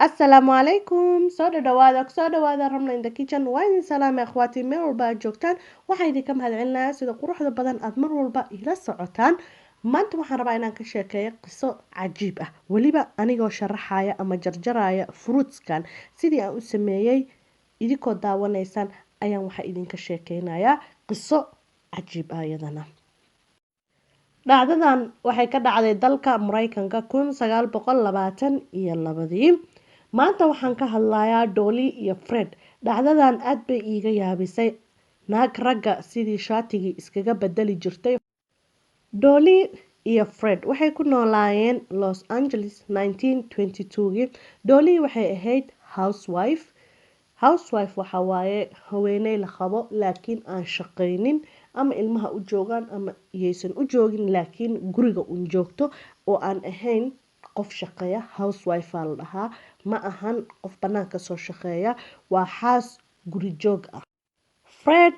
السلام عليكم soo dhawaada Ramla in the kitchen waa idin salaam akhwaati meel walba aad joogtaan waxaan idinka mahadcelinayaa sida quruxda badan aad mar walba ila socotaan maanta waxaan rabaa inaan ka sheekeeyo qiso cajiib ah weliba anigoo sharaxaya ama jarjaraya fruitskan sidii aan u sameeyey idinkoo daawanaysaan ayaan waxaa idinka sheekeynayaa qiso cajiib ah iyadana dhacdadan waxay ka dhacday dalka Mareykanka 1922 maanta waxaan ka hadlayaa Dolly iyo Fred dhacdadan aad bay iiga yaabisay naag ragga sidii shaatigii iskaga bedeli jirtay Dolly iyo Fred waxay ku noolaayeen Los Angeles 1922 Dolly waxay ahayd housewife waxa waaye haweeney la qabo laakiin aan shaqaynin ama ilmaha u joogaan ama iyaysan u joogin laakiin guriga un joogto oo aan ahayn qof shaqeeya housewife la dhahaa ma ahan qof banaanka soo shaqeeya waa xaas guri joog ah Fred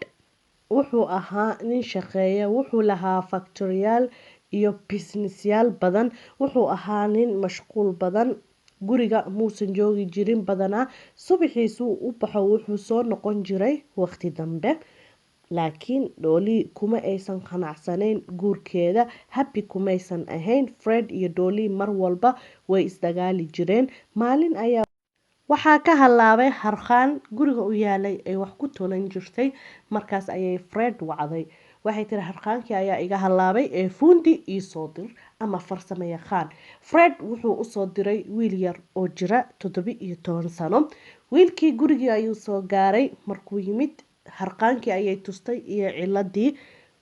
wuxuu ahaa nin shaqeeya wuxuu lahaa factoriyaal iyo businessyaal badan wuxuu ahaa nin mashquul badan guriga muusan joogi jirin badanaa subaxiisuu u baxo wuxuu soo noqon jiray waqti dambe laakiin Dolly kuma aysan qanacsanayn guurkeeda happy kumaysan ahayn Fred iyo Dolly mar walba way isdagaali jireen maalin ayaa waxaa ka halaabay harqaan guriga u yaalay ay wax ku tolan jirtay markaas ayay Fred wacday waxay tiri harqaankii ayaa iga halaabay ee fuundi ii soo dir ama farsamo yaqaan Fred wuxuu u soo diray wiil yar oo jira 17 sano wiilkii gurigii ayuu soo gaaray markuu yimid harqaankii ayay tustay iyo ciladii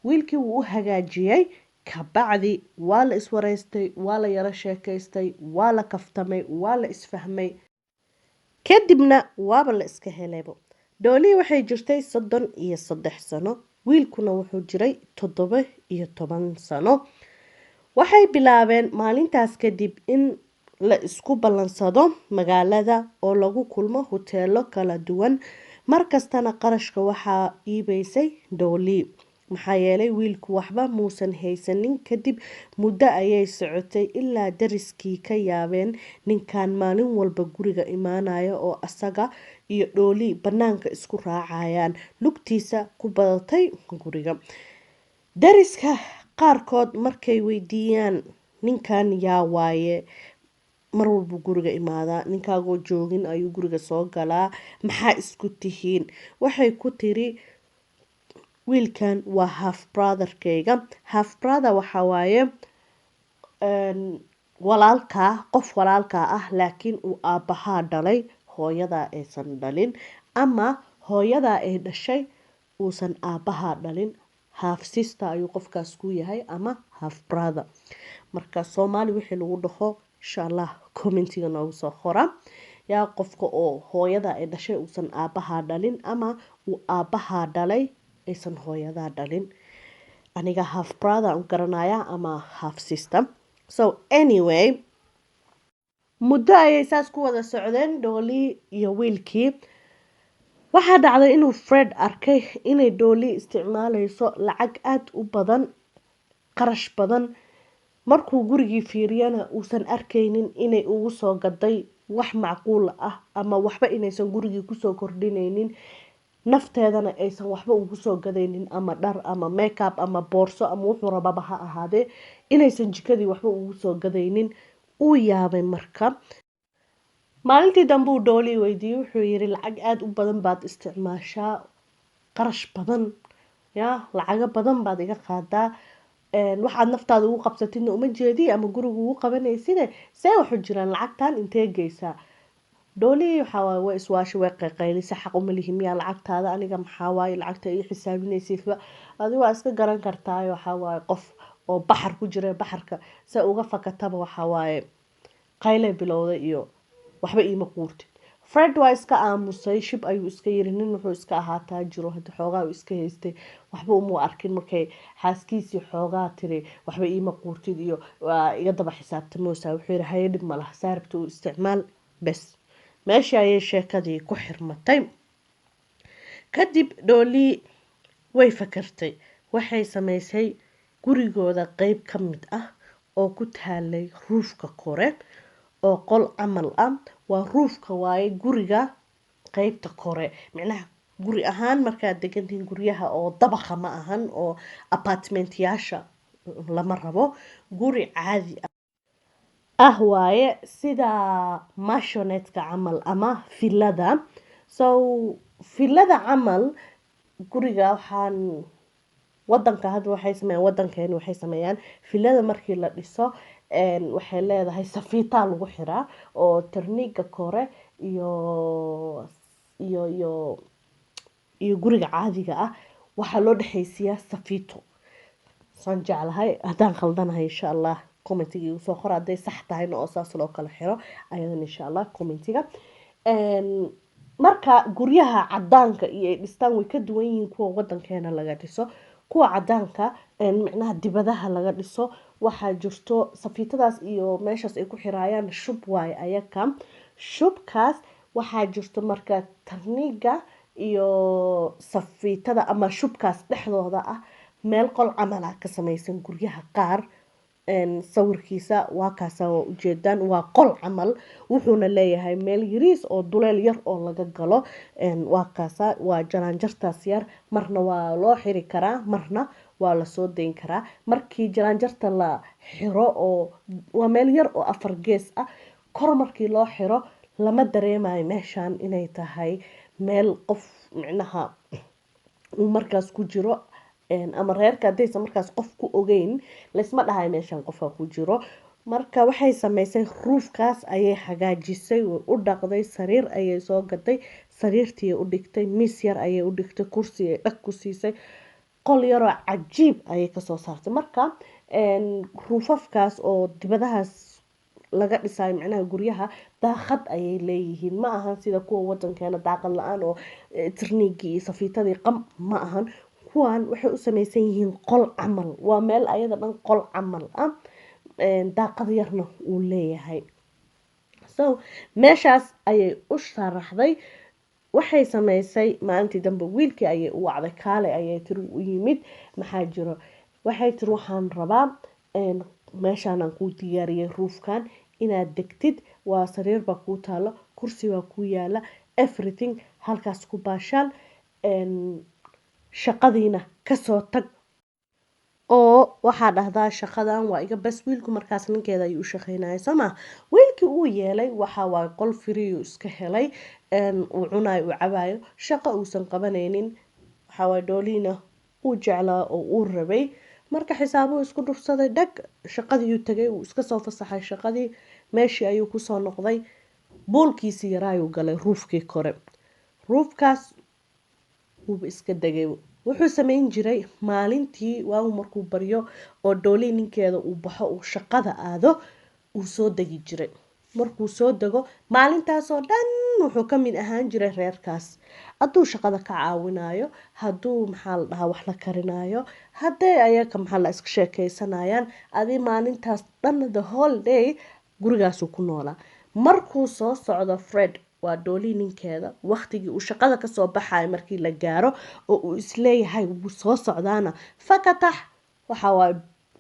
wiilkii wuu u hagaajiyay kabacdi waa la iswareystay waa la yara sheekaystay waa la kaftamay waa la isfahmay kadibna waaba la iska helaybo Dolly waxay jirtay 33 sano wiilkuna wuxuu jiray 17 sano waxay bilaabeen maalintaas kadib in la isku ballansado magaalada oo lagu kulmo hoteelo kala duwan markastana qarashka waxaa iibaysay Dolly maxaa yeelay wiilku waxba muusan haysanin kadib muddo ayay socotay ilaa dariskii ka yaabeen ninkan maalin walba guriga imaanaya oo asaga iyo Dolly banaanka isku raacayaan lugtiisa ku badatay guriga dariska qaarkood markay weydiiyaan ninkan yaa waaye mar walba guriga imaada ninkaagoo joogin ayuu guriga soo galaa maxaa isku tihiin waxay ku tiri wiilkan waa half brotherkayga half brother waxa waaye qof walaalka ah laakiin uu aabahaa dhalay hooyada aysan dhalin ama hooyada ay dhashay uusan aabahaa dhalin half sister ayuu qofkaas ku yahay ama half brother marka Soomaali wixii lagu dhaho insha Allah commentiga noogu soo qora yaa qofka oo hooyada ay dhashay uusan aabahaa dhalin ama uu aabahaa dhalay aysan hooyada dhalin aniga half brother u garanaya ama half sister so anyway muddo ayay saas ku wada socdeen Dolly iyo wiilkii waxaa dhacday inuu Fred arkay inay Dolly isticmaalayso lacag aad u badan qarash badan markuu gurigii fiiriyana uusan arkaynin inay ugu soo gaday wax macquul ah ama waxba inaysan gurigii ku soo kordhinaynin nafteedana aysan waxba ugu soo gadaynin ama dhar ama makeup ama boorso ama wuxuu rababa ha ahaadee inaysan jikadii waxba ugu soo gadaynin uu yaabay marka maalintii dambe uu Dolly weydiiyay wuxuu yiri lacag aad u badan baad isticmaashaa qarash badan lacaga badan baad iga qaadaa waxaad naftaada ugu qabsatidna uma jeedii ama guriga ugu qabanaysid see wuxuu jiraan lacagtan intee geysaa Dolly waxa way iswaashi way qayqaylisa xaq uma lihim yaa lacagtaada aniga maxaa waaye lacagta ay xisaabinaysid adigu waa iska garan kartaa waxa waaye qof oo baxar ku jira baxarka sa uga fakataba waxa waaye qaylay bilowday iyo waxba iima quurtid Fred waa iska aamusay shib ayuu iska yiri nin wuxuu iska ahaataa jiro hada xoogaa uu iska haystay waxba uma arkin markay xaaskiisii xoogaa tiri waxba iima quurtid iyo iga daba xisaabtamoosa wuxuu yiri hay'ad ma laha saarabta uu isticmaal bas meeshii ayay sheekadii ku xirmatay kadib Dolly way fakartay waxay samaysay gurigooda qayb ka mid ah oo ku taalay ruufka kore oo qol camal ah waa roofka waaye guriga qeybta kore micnaha guri ahaan markaad degantihiin guryaha oo dabaqa ma ahan oo apartmentyaasha lama rabo guri caadi ah waaye sida mashonetka camal ama filada so filada camal guriga waxaan wadanka hadda waxay sameeyaan wadankeena waxay sameeyaan filada markii la dhiso waxay leedahay safiitaa lagu xiraa oo tarniiga kore iyo iyo iyo iyo guriga caadiga ah waxaa loo dhexaysiiyaa safiito saan jeclahay haddaan khaldanahay insha allah commentiga igu soo qor hadday sax tahayna oo saas loo kala xiro ayadan insha allah commentiga marka guryaha cadaanka iyo ay dhistaan way ka duwan yihiin kuwa wadankeena laga dhiso kuwa cadaanka micnaha dibadaha laga dhiso waxaa jirto safiitadaas iyo meeshaas ay ku xiraayaan shub waaye ayaka shubkaas waxaa jirto marka tarniiga iyo safiitada ama shubkaas dhexdooda ah meel qol camal ah ka samaysan guryaha qaar sawirkiisa waa kaasa waa ujeedaan waa qol camal wuxuuna leeyahay meel yariis oo duleel yar oo laga galo waa kaasa waa jaraanjartaas yar marna waa loo xiri karaa marna waa lasoo dayn karaa markii jaraanjarta la xiro oo waa meel yar oo 4 gees ah kor markii loo xiro lama dareemayo meeshan inay tahay meel qof micnaha uu markaas ku jiro ama reerka hadaysan markaas qof ku ogeyn laysma dhahay meeshan qofka ku jiro marka waxay samaysay roofkaas ayay hagaajisay u dhaqday sariir ayay soo gaday sariirtii u dhigtay miis yar ayay u dhigtay kursi ay dhag ku siisay qol yaroo cajiib ayay kasoo saartay marka roofafkaas oo dibadahaas laga dhisayo micnaha guryaha daaqad ayay leeyihiin ma ahan sida kuwa wadankeena daaqad la-aan oo tirniigii iyo safiitadii qam ma ahan kuwan waxay u samaysan yihiin qol camal waa meel ayada dhan qol camal ah daaqad yarna uu leeyahay so meeshaas ayay u sharaxday waxay samaysay maalintii dambe wiilkii ayay u wacday kaale ayay tiri u yimid maxaa jiro waxay tiri waxaan rabaa meeshaanaan kuu diyaariyay roofkan inaad degtid waa sariir baa kuu taalo kursi baa kuu yaala everything halkaas ku baashaan shaqadiina kasoo tag oo waxaa dhahdaa shaqadan waa iga bas wiilku markaas ninkeeda ayuu u shaqeynaya sooma wiilkii uu yeelay waxa waa qol firiyu iska helay uu cunayo uu cabayo shaqo uusan qabanaynin waxaa waa dhooliina uu jeclaa oo uu rabay marka xisaabuhu isku dhufsaday dhag shaqadii tagay uu iska soo fasaxay shaqadii meeshii ayuu kusoo noqday boolkiisii yaraayuu galay ruufkii kore ruufkaas wuuba iska degay wuxuu samayn jiray maalintii waagu markuu baryo oo dhoolii ninkeeda uu baxo uu shaqada aado uu soo degi jiray markuu soo dego maalintaasoo dhan wuxuu ka mid ahaan jiray reerkaas hadduu shaqada ka caawinayo hadduu maxaa la dhahaa wax la karinayo hadday ayaga maxaa la iska sheekeysanayaan adi maalintaas dhan the whole day gurigaasuu ku noolaa markuu soo socdo Fred waa dhoolii ninkeeda waqtigii uu shaqada kasoo baxayo markii la gaaro oo uu isleeyahay wuu soo socdaana fakatax waxa waa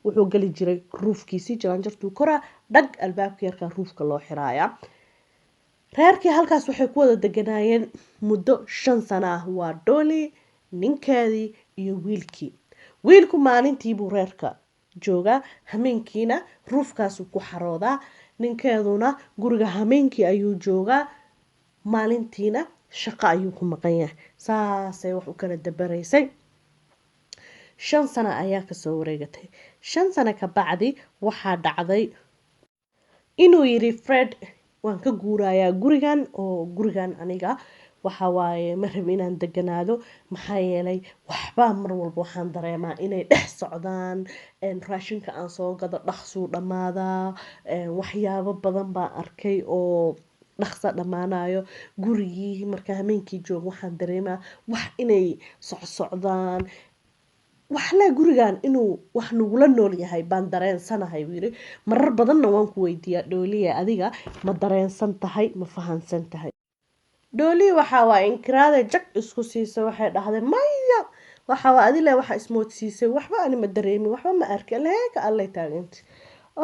wuxuu gali jiray ruufkiisii jaraanjartuu koraa dhag albaabka yarkaa ruufka loo xiraaya reerkii halkaas waxay ku wada deganaayeen muddo 5 sano ah waa dhoolii ninkeedii iyo wiilkii wiilku maalintii buu reerka joogaa hameenkiina ruufkaasuu ku xaroodaa ninkeeduna guriga hameenkii ayuu joogaa maalintiina shaqo ayuu ku maqan yahay saasay wax u kala dabaraysay 5 sano ayaa kasoo wareegatay 5 sano ka bacdi waxaa dhacday inuu yiri Fred waan ka guurayaa gurigan oo gurigan aniga waxa waaye ma rabo inaan deganaado maxaa yeelay waxba mar walba waxaan dareemaa inay dhex socdaan raashinka aan soo gado dhaqsuu dhamaadaa waxyaabo badan baan arkay oo dhaqsa dhamaanayo gurigii marka hameenkii joogo waxaan dareemaa wax inay socdaan waxla gurigan inuu wax nugula nool yahay baan dareensanahay wiiri marar badanna waan ku weydiiyaa dhooliye adiga ma dareensan tahay ma fahansan tahay dhooliye waxa waa inkiraade jag isku siisay waxay dhahday maya waxa waa adile waxa ismoodsiisay waxba ani ma dareemin waxba ma arkin leeka allay taagantay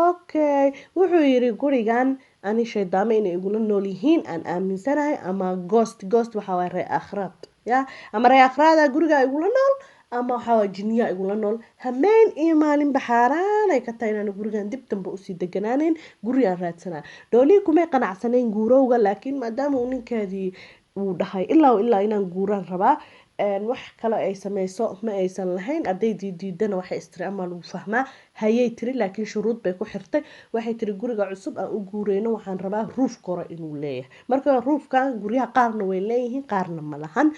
okay wuxuu yiri gurigan ani shaydaamo inay igula nool yihiin aan aaminsanahay ama ghost waxa waaye ree aakhiraad ya ama ree aakhiraada guriga igula nool ama waxa waaye jinniya igula nool hameen iyo maalinba xaaraan ay ka tahay inaan gurigan dib dambe usii deganaaneyn guri aan raadsanaa dhoolii kumay qanacsanayn guurowga laakiin maadaama uu ninkeedii uu dhahay ilaa inaan guuraan rabaa wax kale ay sameyso ma aysan lahayn hadday diidana waxay istiri ama lagu fahmaa hayay tiri laakiin shuruud bay ku xirtay waxay tiri guriga cusub aan u guureyno waxaan rabaa ruuf kore inuu leeyahay marka ruufkan guryaha qaarna way leeyihiin qaarna ma lahan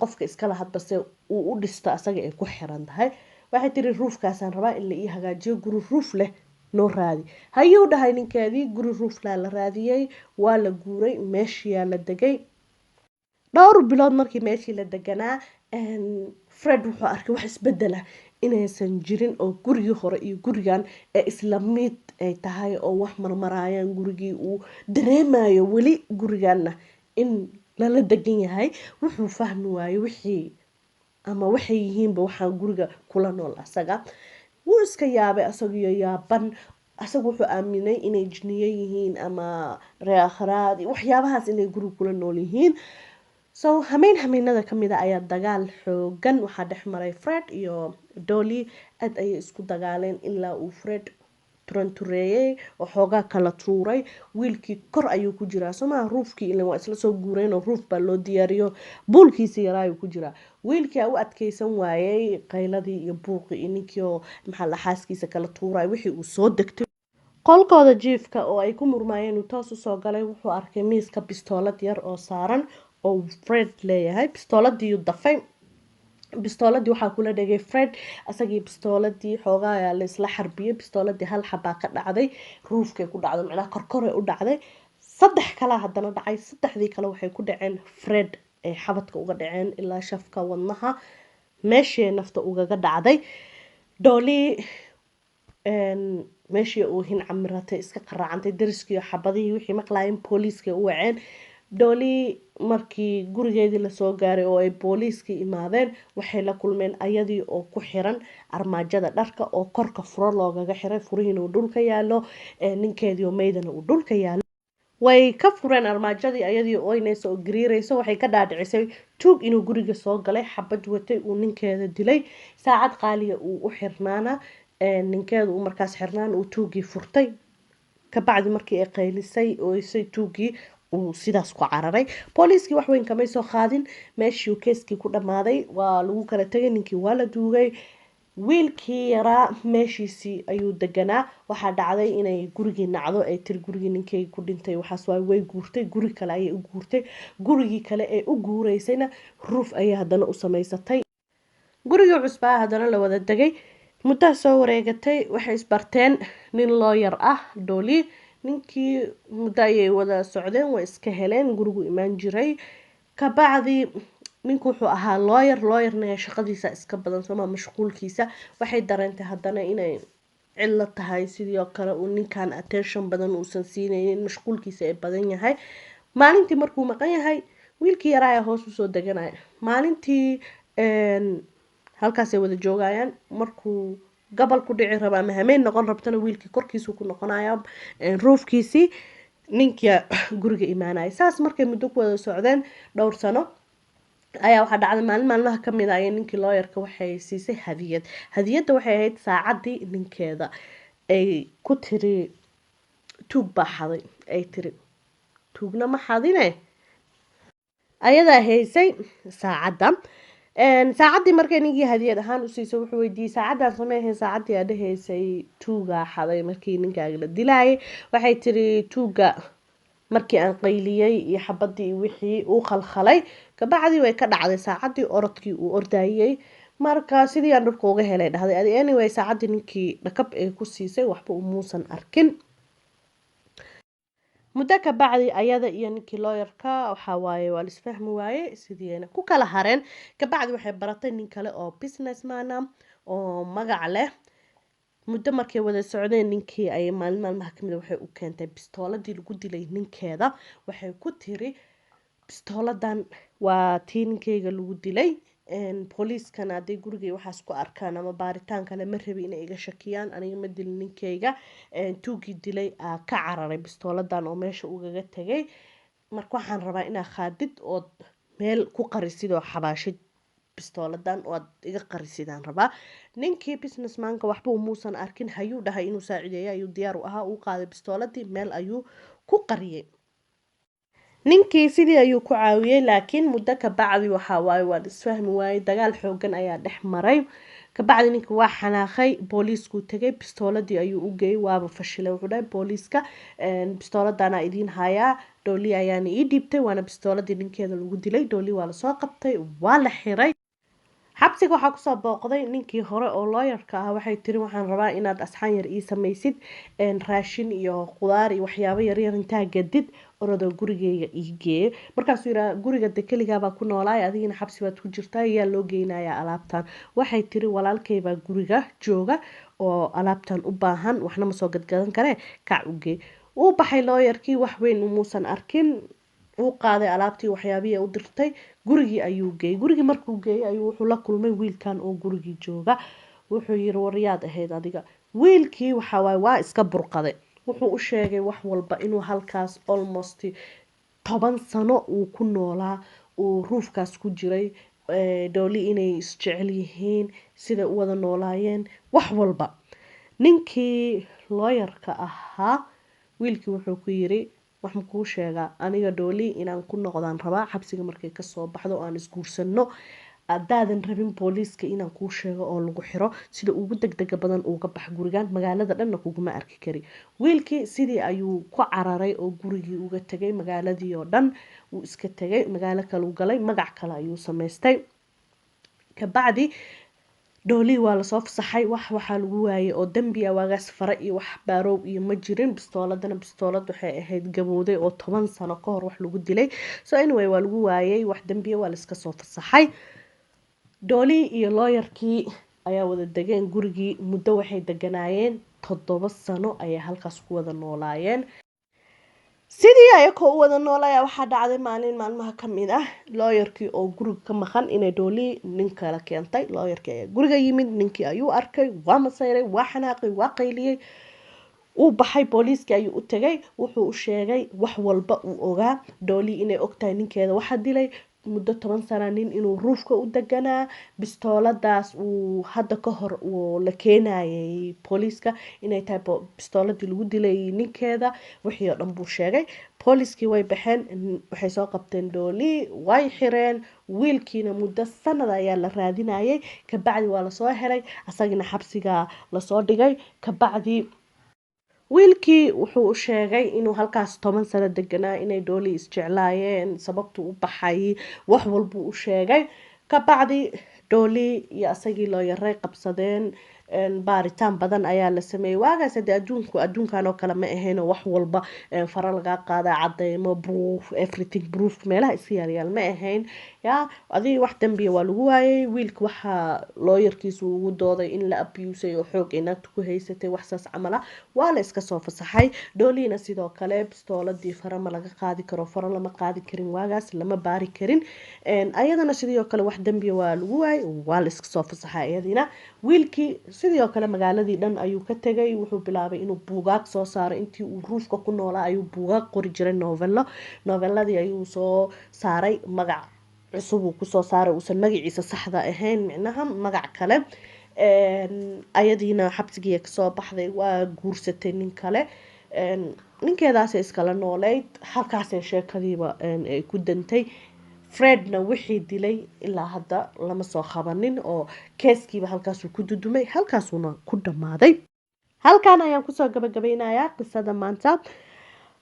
qofka iskala hadbase uu u dhisto asaga ay ku xiran tahay waxay tiri ruufkaasaan rabaa in la ii hagaajiyo guri ruuf leh noo raadi hayuu dhahay ninkeedii guri ruuflaa la raadiyey waa la guuray meeshiyaa la degay dhowr bilood markii meeshii la deganaa Fred wuxuu arkay wax isbedela inaysan jirin oo gurigii hore iyo gurigan ee isla mid ay tahay oo wax marmarayaan gurigii uu dareemayo weli guriganna in lala degan yahay wuxuu fahmi waayey wixii ama waxay yihiinba waxaan guriga kula nool asaga wuu iska yaabay asagiyo yaaban asagu wuxuu aaminay inay jinniyo yihiin ama ree aakhiraad waxyaabahaas inay guriga kula nool yihiin so hameenada kamid ah ayaa dagaal xoogan waxaa dhex maray Fred iyo Dolly aad ayay isku dagaaleen ilaa uu Fred turantureeyay oo xoogaa kala tuuray wiilkii kor ayuu ku jiraa somaa ruufkii ilaa waa isla soo guureen oo ruuf baa loo diyaariyo buulkiisa yaraa ayuu ku jiraa wiilkii u adkeysan waayay qayladii iyo buuqii ninkii oo maxaa la xaaskiisa kala tuuray wixii uu soo degtay qolkooda jiifka oo ay ku murmaayeen uu toos u soo galay wuxuu arkay miiska bistoolad yar oo saaran oo Fred leeyahay bistooladii uu dafay bistooladii waxaa kula dhagay Fred asagii bistooladii xoogaa ayaa la isla xarbiyay bistooladii hal xabaa ka dhacday ruufkay ku dhacday macnaha korkore u dhacday saddex kala haddana dhacay saddexdii kale waxay ku dhaceen Fred ay xabadka uga dhaceen ilaa shafka wadnaha meeshii nafta ugaga dhacday Dolly meeshii uu hin camiratay iska qaraacantay dariskii xabadihii wixii maqlaayeen booliiska u waceen Dolly markii gurigeedii la soo gaaray oo ay booliiska imaadeen waxay la kulmeen ayadii oo ku xiran armaajada dharka oo korka furo loogaga xiray furihiina uu dhulka yaalo ninkeedii oo meydana uu dhulka yaalo way ka fureen armaajadii ayadii oo inayso oo gariirayso waxay ka dhaadhicisay tuug inuu guriga soo galay xabad watay uu ninkeeda dilay saacad qaaliya uu u xirnaana ninkeedu uu markaas xirnaan uu tuugii furtay ka bacdi markii ay qaylisay oo isay tuugii uu sidaas ku cararay booliiskii wax weyn kamay soo qaadin meeshii uu keeskii ku dhamaaday waa lagu kala tagay ninkii waa la duugay wiilkii yaraa meeshiisii ayuu deganaa waxaa dhacday inay gurigii nacdo ay tiri gurigii ninkay ku dhintay waxaas waa way guurtay guri kale ayay u guurtay gurigii kale ee u guureysayna ruuf ayay haddana u samaysatay gurigii cusbaa haddana la wada degay muddaa soo wareegatay waxay isbarteen nin looyar ah Dolly ninkii muddo ayay wada socdeen way iska heleen gurigu imaan jiray ka bacdi ninku wuxuu ahaa looyarna shaqadiisa iska badan soo mashquulkiisa waxay dareentay haddana inay cilla tahay sidoo kale uu ninkan attention badan uusan siinaynin mashquulkiisa ay badan yahay maalintii markuu maqan yahay wiilkii yaraa ayaa hoos usoo deganaya maalintii halkaasay wada joogayaan markuu gabal ku dhici raba ama hameen noqon rabtana wiilkii korkiisu ku noqonaya ruufkiisii ninkii guriga imaanaya saas markay muddo ku wada socdeen dhowr sano ayaa waxaa dhacday maalmaha kamid ah ninkii looyarka waxay siisay hadiyadda waxay ahayd saacadii ninkeeda ay ku tiri tuug baa xaday ay tiri tuugna ma xadine ayadaa haysay saacadda saacadii markay ninkii hadiyad ahaan u siisay wuxuu weydiiyey saacadaan sameeyay saacadii aad dhahaysay tuuga xaday markii ninkaaga la dilaayay waxay tiri tuuga markii aan qayliyay iyo xabadii wixii uu khalkhalay kabacdi way ka dhacday saacadii orodkii uu ordayay marka sidii aan dhulka uga helay dhahday anyway saacadii ninkii dhakab ee ku siisay waxba umuusan arkin muddo ka bacdi ayada iyo ninkii looyarka waxa waaye waa isfahmi waaye sideena ku kala hareen ka bacdi waxay baratay nin kale oo businessman oo magac leh muddo markay wada socdeen ninkii ay maalmaha kamid waxay u keentay bistooladii lagu dilay ninkeeda waxay ku tiri bistooladan waa tii ninkeyga lagu dilay booliiskana hadday gurigay waxaas ku arkaan ama baaritaan kale ma rabi inay iga shakiyaan, aniga ma dilin ninkayga. Tuugii dilay aa ka cararay bistooladan oo meesha ugaga tagay. marka waxaan rabaa inaad qaadid ood meel ku qarisid oo xabaashid bistooladan oo aad iga qarisidaan rabaa. ninkii businessmanka waxba umuusan arkin, hayuu dhahay inuu saacideeyo ayuu diyaar u ahaa. uu qaaday bistooladii meel ayuu ku qariyay. ninkii sidii ayuu ku caawiyey, laakiin muddo ka bacdi waxaa waaye waa isfahmi waayey, dagaal xoogan ayaa dhex maray. kabacdi ninkii waa xanaaqay, booliiskuu tegay, bistooladii ayuu u geeyey, waaba fashilay. wuxuu dhahay booliiska bistooladana idiin hayaa, Dolly ayaana ii dhiibtay, waana bistooladii ninkeeda lagu dilay. Dolly waa lasoo qabtay, waa la xiray. xabsiga waxaa kusoo booqday ninkii hore oo looyarka ah. waxay tiri waxaan rabaa inaad asxaan yar ii samaysid, raashin iyo qudaar iyo waxyaabo yaryar intaa gadid orodoo gurigeyga ii geeye. markaasuu yiraa guriga de keligaabaa ku noolaay, adigina xabsi baad ku jirtaa, yaa loo geynayaa alaabtan. waxay tiri walaalkaybaa guriga jooga oo alaabtan u baahan, waxna ma soo gadgadan karee, kac u gee. uu baxay looyarkii, wax weyn umuusan arkin. uu qaaday alaabtii waxyaabihii u dirtay, gurigii ayuu geeyey. gurigii markuu geeyey ayuu wuxuu la kulmay wiilkan oo gurigii jooga. wuxuu yiri waryaad ahayd adiga. wiilkii waa iska burqaday. wuxuu u sheegay wax walba, inuu halkaas almost 10 sano uu ku noolaa, uu ruufkaas ku jiray, Dolly inay isjecel yihiin, sida u wada noolaayeen, wax walba. ninkii looyarka ahaa, wiilkii wuxuu ku yiri wax ma kuu sheegaa, aniga Dolly inaan ku noqdaan rabaa xabsiga markay kasoo baxdo oo aan isguursano. haddaadan rabin booliiska inaan kuu sheego oo lagu xiro, sida ugu degdega badan uga bax gurigan, magaalada dhanna kuguma arki kari. wiilkii sidii ayuu ku cararay oo gurigii uga tegay, magaaladii oo dhan wuu iska tegay, magaalo kale u galay, magac kale ayuu samaystay. kabacdi Dolly waa lasoo fasaxay, waxaa lagu waayay oo dambiya. waagaas fara iyo wax baaroow iyo ma jirin. bistooladana bistoolad waxay ahayd gabowday oo 10 sano ka hor wax lagu dilay. so anyway waa lagu waayay wax dambiya, waa laiska soo fasaxay. Dolly iyo looyarkii ayaa wada degeen gurigii, muddo waxay deganaayeen 7 sano ayay halkaas ku wada noolaayeen. sidii ayakoo u wada noolaya waxaa dhacday maalin maalmaha ka mid ah, looyarkii oo guriga ka maqan inay Dolly nin kale keentay. looyarkii ayaa guriga yimid, ninkii ayuu arkay, waa masayray, waa xanaaqay, waa qayliyey. uu baxay, booliiskii ayuu u tegay, wuxuu u sheegay wax walba uu ogaa. Dolly inay ogtahay ninkeeda waxa dilay, muddo 10 sano nin inuu ruufka u deganaa, bistooladaas uu hadda ka hor uu la keenayay booliiska inay tahay bistooladii lagu dilay ninkeeda. wixii oo dhan buu sheegay. booliiskii way baxeen, waxay soo qabteen Dolly, way xireen. wiilkiina muddo sanad ayaa la raadinayay. kabacdi waa lasoo helay, asagina xabsiga lasoo dhigay. kabacdi wiilkii wuxuu u sheegay inuu halkaas 10 sano deganaa, inay Dolly isjeclaayeen, sababtu u baxay, wax walbuu u sheegay. kabacdi Dolly iyo asagii loo yaray qabsadeen, baaritaan badan ayaa la sameeyay. waagaas hadee adduunkan oo kale ma ahayn, wax walba fara laga qaadaa, cadeymo, proof, everything proof, meelaha iska yaal ma ahayn. adii wax dambiya waa lagu waayay. wiilka waxaa looyarkiisu ugu dooday in la abusay oo xoog ay naagta ku haysatay, waxsaas camala. waa la iska soo fasaxay. Dollyna sidoo kale bistooladii fara ma laga qaadi karo, fara lama qaadi karin, waagaas lama baari karin. ayadana sidoo kale wax dambiya waa lagu waayay, waa la iska soo fasaxay ayadina. wiilkii sidoo kale magaaladii dhan ayuu ka tegay. wuxuu bilaabay inuu buugaag soo saaro. intii uu ruufka ku noolaa ayuu buugaag qori jiray, noveladii ayuu soo saaray. magac cusub uu kusoo saaray, uusan magaciisa saxda ahayn, micnaha magac kale. ayadiina xabsigii kasoo baxday, waa guursatay nin kale. ninkeedaasay iskala nooleyd. halkaasay sheekadiiba ay ku dantay. Fredna wixii dilay ilaa hadda lama soo qabanin, oo keeskiiba halkaasuu ku dudumay, halkaasuuna ku dhammaaday. halkan ayaan kusoo gabagabeynayaa qisada maanta.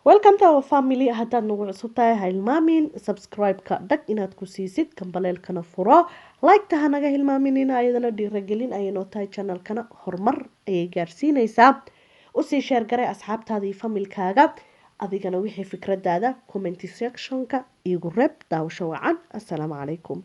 welcome to our family. haddaad nagu cusub tahay ha hilmaamin subscribe-ka dhag inaad ku siisid, kambaleelkana furo, like-ta ha naga hilmaamin. ayadana dhiiragelin ayay noo tahay, channelkana horumar ayay gaarsiinaysaa. usii sheer garay asxaabtaada iyo familkaaga. adigana wixii fikradaada comment sectionka igu reeb. daawasho wacan. assalaamu calaykum.